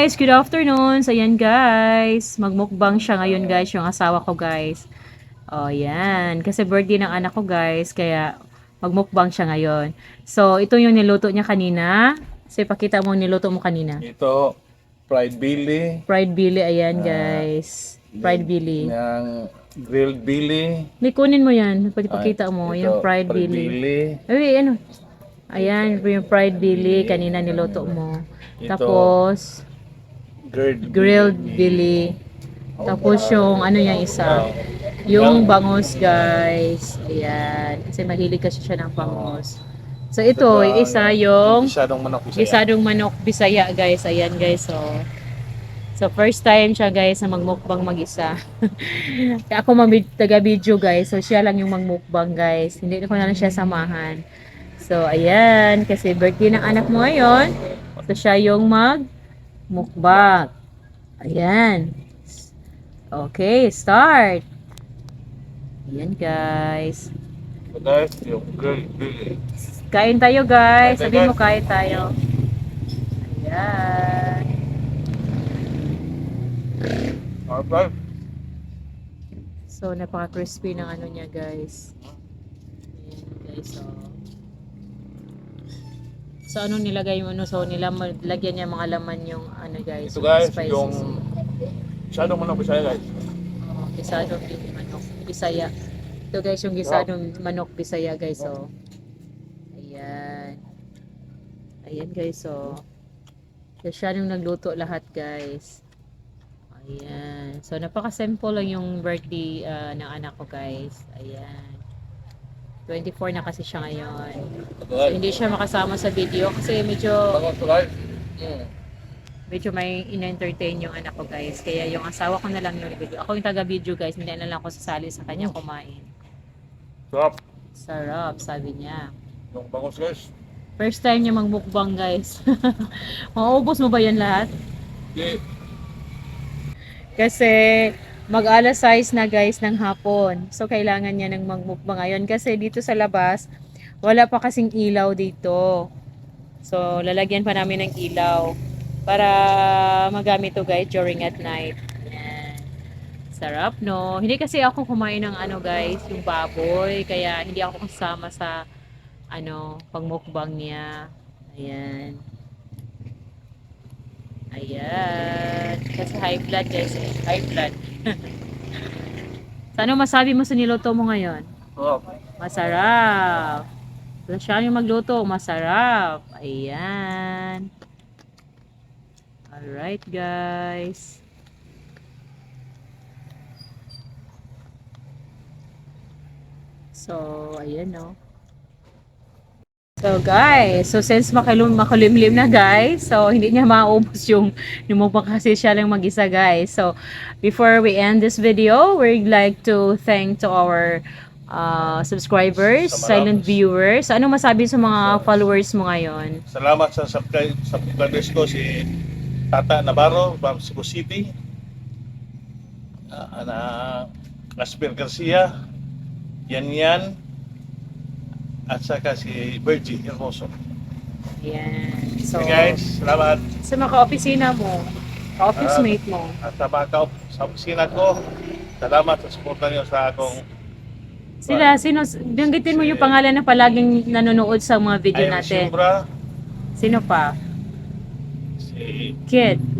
guys, good afternoon. So yan guys, magmukbang siya ngayon guys, yung asawa ko guys. Oh yan, kasi birthday ng anak ko guys, kaya magmukbang siya ngayon. So ito yung niluto niya kanina. So ipakita mo yung niluto mo kanina. Ito, fried billy. Fried Billy, ayan guys. Fried Billy. Ng grilled billy. May kunin mo yan, ipakita mo, Ito, yung fried Billy. Ay, ano? Ayan, yung fried Billy, kanina niluto mo. Ito, Tapos, grilled Billy. Tapos yung ano yung isa, yung bangus guys. Ayan, kasi mahilig kasi siya ng bangus. So ito, yung isa yung gisadong manok Bisaya. gisadong manok Bisaya guys. Ayan guys, so first time siya guys na magmukbang mag-isa. Kaya ako taga-video guys, so siya lang yung magmukbang guys. Hindi ko na lang siya samahan. So ayan, kasi birthday ng anak mo ngayon, so siya yung magmukbang. Ayan. Okay, start. Ayan guys. So guys, yung grilled billy. Kain tayo guys. Kain tayo, Sabihin mo guys. kain tayo. Ayan. Alright. So napaka-crispy ng ano niya guys. Ayan guys, so. So ano nilagay mo, ano, so lagyan niya mga laman yung ano guys, Ito guys, spices. yung gisadong manok Bisaya guys. Gisadong manok Bisaya. Ito guys yung gisadong manok Bisaya guys, so. Ayan. Ayan guys, so. Siya yung nagluto lahat guys. Ayan. So napaka-simple lang yung birthday ng anak ko guys. Ayan. 24 na kasi siya ngayon. So, hindi siya makasama sa video kasi medyo may in-entertain yung anak ko guys. Kaya yung asawa ko na lang yung video. Ako yung taga-video guys. Hindi na lang ako sasali sa kanya kumain. Sarap. Sarap, sabi niya. Yung bangus guys. First time niya magmukbang guys. Mauubos mo ba yan lahat? Di. Kasi mag-alas 6 na guys ng hapon. So kailangan niya ng magmukbang ngayon kasi dito sa labas wala pa kasing ilaw dito. So lalagyan pa namin ng ilaw para magamit to guys during at night. Ayan. Sarap no. Hindi kasi ako kumain ng ano guys, yung baboy, kaya hindi ako kasama sa ano pagmukbang niya. Ayan. Ayan. Kasi high blood guys. High blood. So, ano masabi mo sa niluto mo ngayon? Sarap. Masarap. So, siya yung magluto. Masarap. Ayan. Alright guys. So, ayan no. So guys, so since makulimlim na guys, so hindi niya maubos yung mukbang kasi siya lang mag-isa guys. So before we end this video, we'd like to thank to our subscribers, silent viewers. So, ano masabi sa mga followers mo ngayon? Salamat sa subscribers ko si Tata Navarro, Cebu City. Casper Garcia, Yan, at saka si Virgie Hermoso. Ayan. So, Okay guys, salamat. sa mga ka-opisina mo, ka-office mate mo, At sa mga sa opisina ko, salamat sa suporta niyo sa akong banggitin mo yung pangalan na palaging nanonood sa mga video Irish natin. Yumbra, Sino pa? si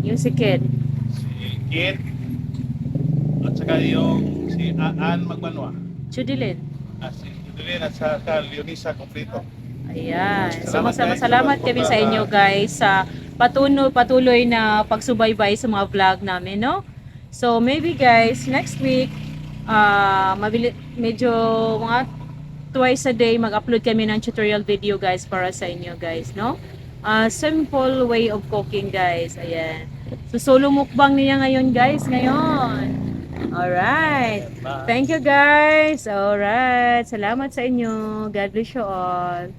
Yung si Kid. Kit, at saka yung si Ann Magmanwa, Chudilin. at si Judelin at saka Leonisa Complito. Ayan. So, Salamat, guys. salamat Salamat kami po sa inyo guys sa patuloy na pagsubaybay sa mga vlog namin, no? So, maybe guys, next week, medyo mga twice a day mag-upload kami ng tutorial video guys para sa inyo guys, no? Simple way of cooking guys. Ayan. So, solo mukbang niya ngayon guys, ngayon. Alright. Thank you guys. Alright. Salamat sa inyo. God bless you all.